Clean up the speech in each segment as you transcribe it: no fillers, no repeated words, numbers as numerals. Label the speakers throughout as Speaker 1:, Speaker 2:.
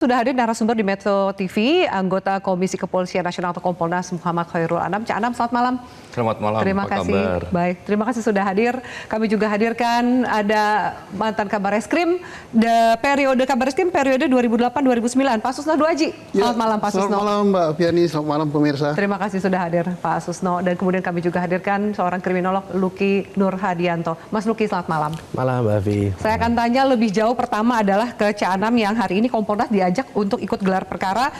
Speaker 1: Sudah hadir narasumber di Metro TV, anggota Komisi Kepolisian Nasional atau Kompolnas Muhammad Khairul Anam. Cak Anam, selamat malam.
Speaker 2: Selamat malam.
Speaker 1: Terima kasih.
Speaker 2: Kabar?
Speaker 1: Baik, terima kasih sudah hadir. Kami juga hadirkan ada mantan Kabar Eskrim, periode Kabar Eskrim periode 2008-2009, Pak Susno Duaji. Selamat malam, Pak Susno.
Speaker 3: Selamat malam, Mbak Fiani. Selamat malam, pemirsa.
Speaker 1: Terima kasih sudah hadir, Pak Susno. Dan kemudian kami juga hadirkan seorang kriminolog, Luki Nur Hadianto. Mas Luki, selamat malam.
Speaker 4: Malam, Mbak Vi.
Speaker 1: Saya akan tanya lebih jauh. Pertama adalah ke Cak Anam yang hari ini Kompolnas diajak untuk ikut gelar perkara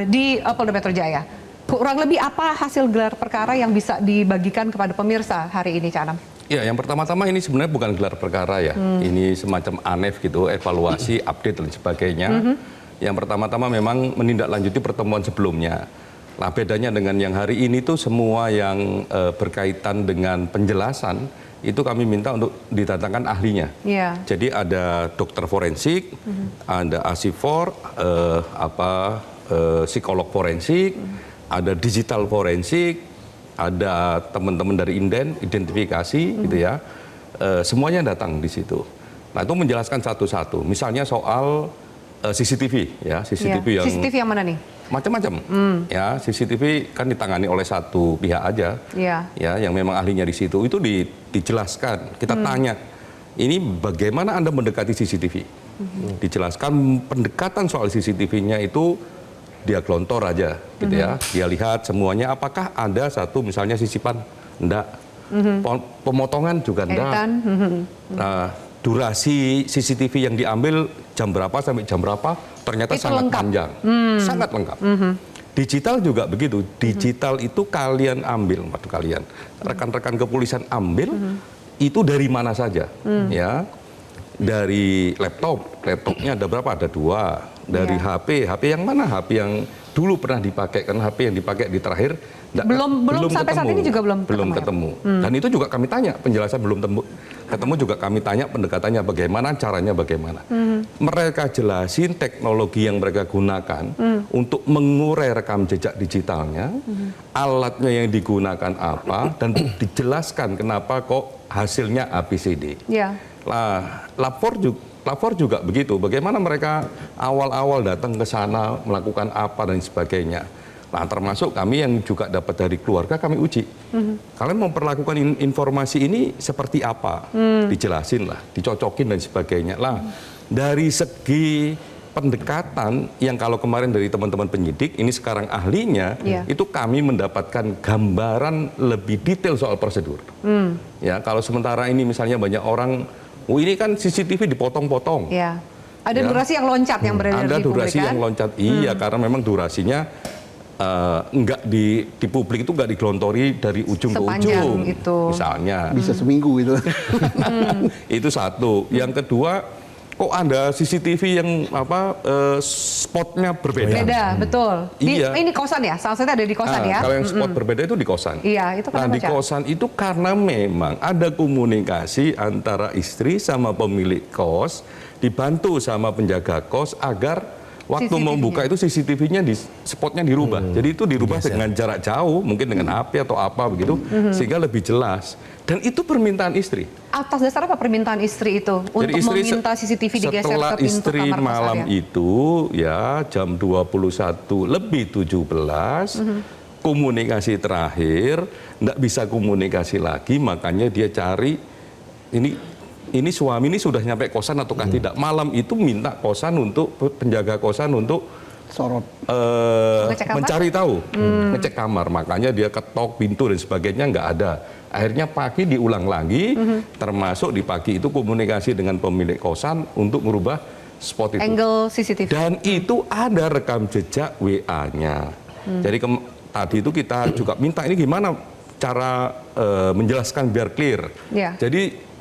Speaker 1: di Polda Metro Jaya. Kurang lebih apa hasil gelar perkara yang bisa dibagikan kepada pemirsa hari ini, Cak Anam?
Speaker 2: Ya, yang pertama-tama ini sebenarnya bukan gelar perkara ya. Ini semacam ANEF gitu, evaluasi, update dan sebagainya. Yang pertama-tama memang menindaklanjuti pertemuan sebelumnya. Nah, bedanya dengan yang hari ini tuh semua yang berkaitan dengan penjelasan itu kami minta untuk didatangkan ahlinya.
Speaker 1: Yeah.
Speaker 2: Jadi ada dokter forensik, ada asifor, psikolog forensik, ada digital forensik, ada teman-teman dari Inden, identifikasi gitu ya. Semuanya datang di situ. Nah, itu menjelaskan satu-satu. Misalnya soal CCTV ya, CCTV
Speaker 1: CCTV yang mana nih?
Speaker 2: Macam-macam. Ya, CCTV kan ditangani oleh satu pihak aja. Ya, yang memang ahlinya di situ. Itu dijelaskan. Kita tanya, ini bagaimana Anda mendekati CCTV? Dijelaskan pendekatan soal CCTV-nya itu dia gelontor aja gitu ya. Dia lihat semuanya, apakah ada satu misalnya sisipan? Enggak. Pemotongan juga enggak. Nah, durasi CCTV yang diambil jam berapa sampai jam berapa ternyata
Speaker 1: itu
Speaker 2: sangat
Speaker 1: lengkap.
Speaker 2: panjang, sangat lengkap. Digital juga begitu. Digital itu kalian ambil, kalian rekan-rekan kepolisian ambil itu dari mana saja, ya, dari laptopnya ada berapa? Ada 2. Dari HP yang mana? HP yang dulu pernah dipakai, kan HP yang dipakai di terakhir
Speaker 1: belum sampai saat ini juga belum
Speaker 2: ketemu. Dan itu juga kami tanya, penjelasan belum ketemu juga kami tanya pendekatannya bagaimana, caranya bagaimana. Mereka jelasin teknologi yang mereka gunakan untuk mengurai rekam jejak digitalnya, alatnya yang digunakan apa, dan dijelaskan kenapa kok hasilnya ABCD. Nah, lapor juga begitu, bagaimana mereka awal-awal datang ke sana, melakukan apa dan sebagainya. Nah, termasuk kami yang juga dapat dari keluarga, kami uji. Kalian memperlakukan informasi ini seperti apa? Dijelasin lah, dicocokin dan sebagainya. Lah, dari segi pendekatan yang kalau kemarin dari teman-teman penyidik, ini sekarang ahlinya, itu kami mendapatkan gambaran lebih detail soal prosedur. Ya, kalau sementara ini misalnya banyak orang, ini kan CCTV dipotong-potong.
Speaker 1: Ada durasi yang loncat yang beredar di publik.
Speaker 2: Ada durasi yang loncat, iya, karena memang durasinya enggak di publik itu enggak digelontori dari ujung
Speaker 1: sepanjang
Speaker 2: ke ujung,
Speaker 1: itu.
Speaker 2: misalnya.
Speaker 3: Bisa seminggu itu.
Speaker 2: Itu satu. Yang kedua, kok ada CCTV yang spotnya berbeda?
Speaker 1: Beda, betul. Ini kosan ya? Salah satunya ada di kosan ya?
Speaker 2: Kalau yang spot berbeda itu di kosan.
Speaker 1: Iya, itu
Speaker 2: nah, di kosan itu karena memang ada komunikasi antara istri sama pemilik kos, dibantu sama penjaga kos agar waktu membuka itu CCTV-nya spotnya dirubah. Jadi itu dirubah dengan jarak jauh, mungkin dengan api atau apa begitu, sehingga lebih jelas. Dan itu permintaan istri.
Speaker 1: Atas dasar apa permintaan istri itu? Untuk istri meminta CCTV digeser ke pintu
Speaker 2: istri
Speaker 1: kamar
Speaker 2: malam itu, ya jam 21:17, komunikasi terakhir, nggak bisa komunikasi lagi, makanya dia cari, ini suami ini sudah nyampe kosan ataukah tidak. Malam itu minta kosan untuk penjaga kosan untuk
Speaker 3: sorot,
Speaker 2: mencari tahu, ngecek kamar. Makanya dia ketok pintu dan sebagainya, nggak ada. Akhirnya pagi diulang lagi, termasuk di pagi itu komunikasi dengan pemilik kosan untuk merubah spot itu.
Speaker 1: Angle CCTV.
Speaker 2: Dan itu ada rekam jejak WA-nya. Jadi tadi itu kita juga minta ini gimana cara menjelaskan biar clear. Jadi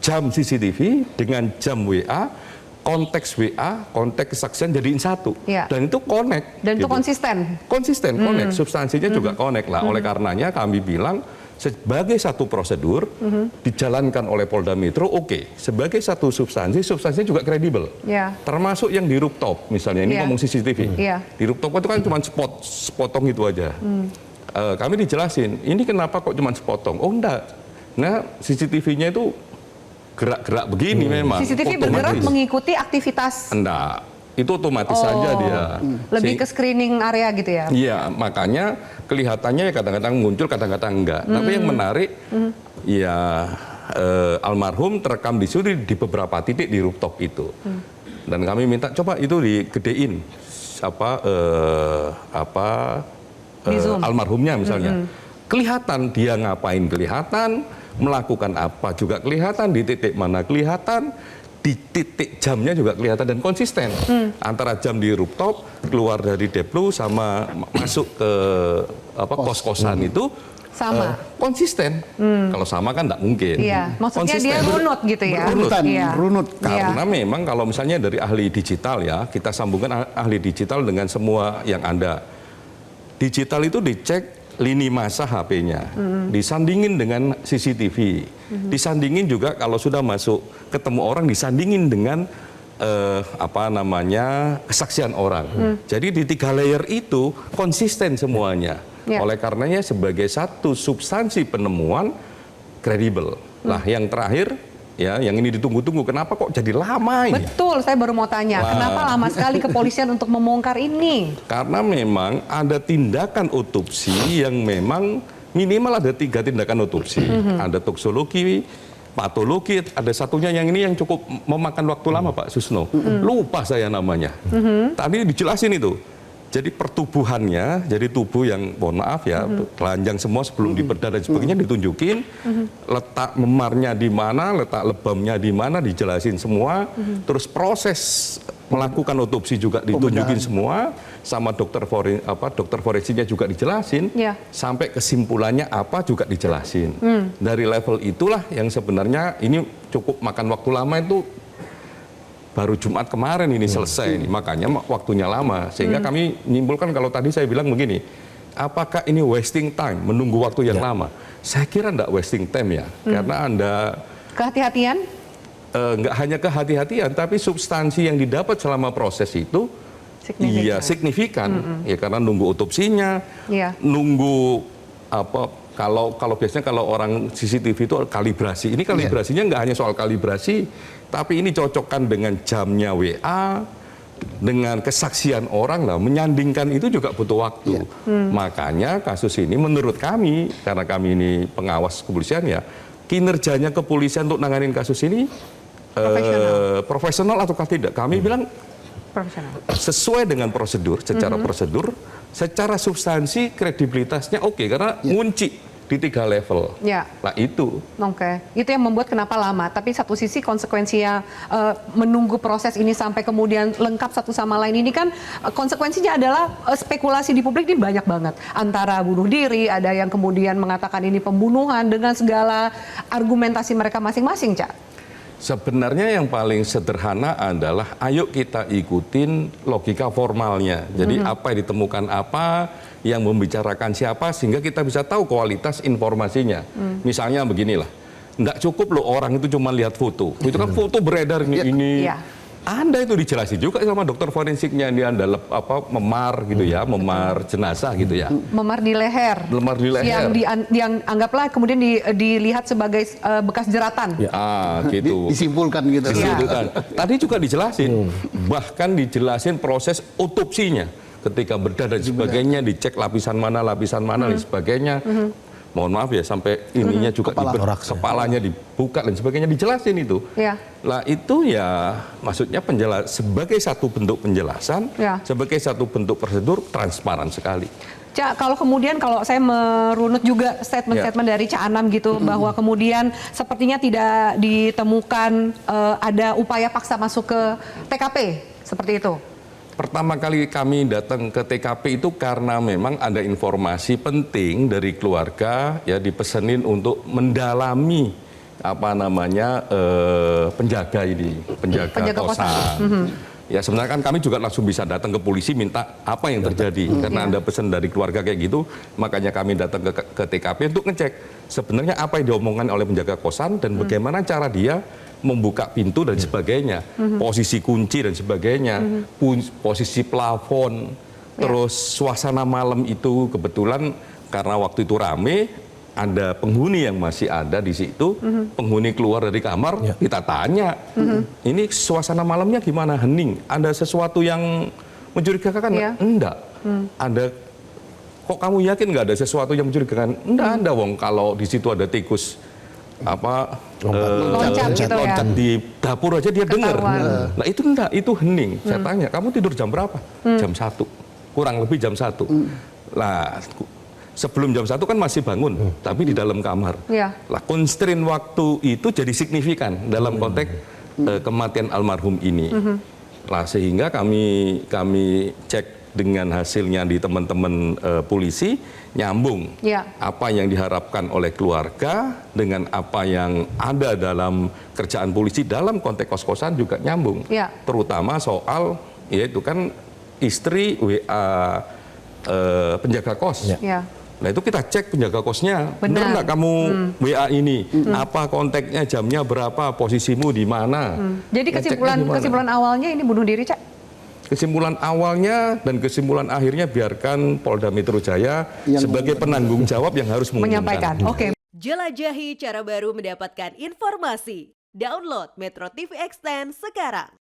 Speaker 2: jam CCTV dengan jam WA, konteks WA, konteks kesaksian jadiin satu. Dan itu connect.
Speaker 1: Dan itu konsisten?
Speaker 2: Konsisten, connect. Substansinya juga connect lah. Oleh karenanya kami bilang, sebagai satu prosedur, dijalankan oleh Polda Metro, oke. Sebagai satu substansinya juga kredibel. Termasuk yang di rooftop, misalnya, ini ngomong CCTV. Di rooftop itu kan cuma sepotong itu aja. Kami dijelasin, ini kenapa kok cuma sepotong? Oh enggak, nah CCTV-nya itu gerak-gerak begini memang.
Speaker 1: CCTV bergerak mengikuti aktivitas.
Speaker 2: Enggak. itu otomatis saja dia.
Speaker 1: Lebih ke screening area gitu ya?
Speaker 2: Iya, makanya kelihatannya ya kadang-kadang muncul, kadang-kadang enggak. Tapi yang menarik, ya almarhum terekam di situ di beberapa titik di rooftop itu. Dan kami minta coba itu digedein
Speaker 1: Di Zoom.
Speaker 2: almarhumnya misalnya. Kelihatan dia ngapain kelihatan, melakukan apa juga kelihatan, di titik mana kelihatan, di titik jamnya juga kelihatan dan konsisten. Antara jam di rooftop, keluar dari Deplu sama masuk ke kos-kosan itu
Speaker 1: Sama.
Speaker 2: konsisten. Kalau sama kan nggak mungkin.
Speaker 1: Iya, maksudnya dia
Speaker 2: Konsisten.
Speaker 1: runut gitu ya?
Speaker 3: Berurutan,
Speaker 1: Iya.
Speaker 3: runut.
Speaker 2: Karena memang kalau misalnya dari ahli digital ya, kita sambungkan ahli digital dengan semua yang ada. Digital itu dicek lini masa HP-nya, disandingin dengan CCTV, disandingin juga kalau sudah masuk ketemu orang disandingin dengan kesaksian orang. Jadi di 3 layer itu konsisten semuanya.
Speaker 1: Ya.
Speaker 2: Oleh karenanya sebagai satu substansi penemuan kredibel. Lah yang terakhir ya yang ini ditunggu-tunggu kenapa kok jadi lama ya?
Speaker 1: Betul, saya baru mau tanya, kenapa lama sekali kepolisian untuk membongkar ini?
Speaker 2: Karena memang ada tindakan otopsi yang memang minimal ada 3 tindakan otopsi. Ada toksologi, patologi, ada satunya yang ini yang cukup memakan waktu lama Pak Susno. Lupa saya namanya. Tadi dijelasin itu. Jadi pertubuhannya, jadi tubuh yang mohon maaf ya, telanjang semua sebelum dibedah dan sebagainya ditunjukin, letak memarnya di mana, letak lebamnya di mana dijelasin semua, terus proses melakukan otopsi juga ditunjukin semua, sama dokter forensiknya juga dijelasin,
Speaker 1: Ya.
Speaker 2: sampai kesimpulannya apa juga dijelasin. Dari level itulah yang sebenarnya ini cukup makan waktu lama itu. Baru Jumat kemarin ini selesai, ini. Makanya waktunya lama. Sehingga kami menyimpulkan kalau tadi saya bilang begini, apakah ini wasting time, menunggu waktu yang lama? Saya kira enggak wasting time ya, karena Anda
Speaker 1: Kehati-hatian?
Speaker 2: nggak hanya kehati-hatian, tapi substansi yang didapat selama proses itu
Speaker 1: Signifikan.
Speaker 2: iya signifikan. Ya karena nunggu otopsinya,
Speaker 1: Iya.
Speaker 2: nunggu kalau biasanya kalau orang CCTV itu kalibrasi. Ini kalibrasinya nggak hanya soal kalibrasi, tapi ini cocokkan dengan jamnya WA, dengan kesaksian orang lah. Menyandingkan itu juga butuh waktu. Makanya kasus ini menurut kami, karena kami ini pengawas kepolisian ya, kinerjanya kepolisian untuk nanganin kasus ini profesional ataukah tidak? Kami bilang
Speaker 1: Profesional.
Speaker 2: sesuai dengan prosedur, secara substansi kredibilitasnya oke, karena ngunci di 3 level.
Speaker 1: Ya.
Speaker 2: Nah itu.
Speaker 1: Oke, itu yang membuat kenapa lama. Tapi satu sisi konsekuensinya menunggu proses ini sampai kemudian lengkap satu sama lain ini kan konsekuensinya adalah spekulasi di publik ini banyak banget. Antara bunuh diri, ada yang kemudian mengatakan ini pembunuhan dengan segala argumentasi mereka masing-masing, Cak.
Speaker 2: Sebenarnya yang paling sederhana adalah ayo kita ikutin logika formalnya. Jadi apa yang ditemukan apa, yang membicarakan siapa, sehingga kita bisa tahu kualitas informasinya. Misalnya beginilah, nggak cukup loh orang itu cuma lihat foto. Itu kan foto beredar ini.
Speaker 1: Iya.
Speaker 2: Anda itu dijelasin juga sama dokter forensiknya, ini Anda memar gitu ya, memar jenazah gitu ya.
Speaker 1: Memar di leher.
Speaker 2: Memar di leher.
Speaker 1: Yang anggaplah kemudian dilihat sebagai bekas jeratan.
Speaker 2: Gitu.
Speaker 3: Disimpulkan gitu.
Speaker 2: Disimpulkan. Tadi juga dijelasin, bahkan dijelasin proses otopsinya. Ketika bedah dan sebagainya, dicek lapisan mana dan sebagainya. Mohon maaf ya, sampai ininya juga kepalanya dibuka dan sebagainya, dijelasin itu.
Speaker 1: Ya.
Speaker 2: Lah itu ya maksudnya sebagai satu bentuk penjelasan,
Speaker 1: Ya.
Speaker 2: sebagai satu bentuk prosedur transparan sekali.
Speaker 1: Cak, kalau kemudian kalau saya merunut juga statement-statement dari Cak Anam gitu, bahwa kemudian sepertinya tidak ditemukan ada upaya paksa masuk ke TKP, seperti itu.
Speaker 2: Pertama kali kami datang ke TKP itu karena memang ada informasi penting dari keluarga, ya dipesenin untuk mendalami penjaga kosan. Ya sebenarnya kan kami juga langsung bisa datang ke polisi minta apa yang terjadi, karena ada pesan dari keluarga kayak gitu, makanya kami datang ke TKP untuk ngecek sebenarnya apa yang diomongkan oleh penjaga kosan dan bagaimana cara dia membuka pintu dan sebagainya, posisi kunci dan sebagainya, posisi plafon, terus suasana malam itu kebetulan karena waktu itu rame, ada penghuni yang masih ada di situ, penghuni keluar dari kamar, kita tanya, ini suasana malamnya gimana? Hening. Ada sesuatu yang mencurigakan? Enggak. Ada, kok kamu yakin nggak ada sesuatu yang mencurigakan? Enggak ada, wong kalau di situ ada tikus
Speaker 1: Loncat gitu ya.
Speaker 2: loncat di dapur aja dia dengar.
Speaker 1: Ketahuan.
Speaker 2: Nah itu enggak, itu hening. Saya tanya, kamu tidur jam berapa? Jam 1. Kurang lebih jam 1. Lah, sebelum jam 1 kan masih bangun, tapi di dalam kamar.
Speaker 1: Iya.
Speaker 2: Lah, constraint waktu itu jadi signifikan dalam konteks kematian almarhum ini. Lah, sehingga kami cek dengan hasilnya di teman-teman polisi, nyambung.
Speaker 1: Iya.
Speaker 2: Apa yang diharapkan oleh keluarga dengan apa yang ada dalam kerjaan polisi dalam konteks kos-kosan juga nyambung.
Speaker 1: Iya.
Speaker 2: Terutama soal, yaitu kan istri WA penjaga kos.
Speaker 1: Ya.
Speaker 2: Nah itu kita cek penjaga kosnya,
Speaker 1: Benar.
Speaker 2: benar nggak kamu WA ini? Apa kontaknya, jamnya berapa, posisimu di mana?
Speaker 1: Jadi
Speaker 2: Ngeceknya gimana?
Speaker 1: kesimpulan awalnya ini bunuh diri, Cak?
Speaker 2: Kesimpulan awalnya dan kesimpulan akhirnya biarkan Polda Metro Jaya
Speaker 3: Yang
Speaker 2: sebagai penanggung jawab yang harus
Speaker 1: Menyampaikan.
Speaker 2: mengumumkan.
Speaker 1: Oke.
Speaker 4: Jelajahi cara baru mendapatkan informasi. Download Metro TV Extend sekarang.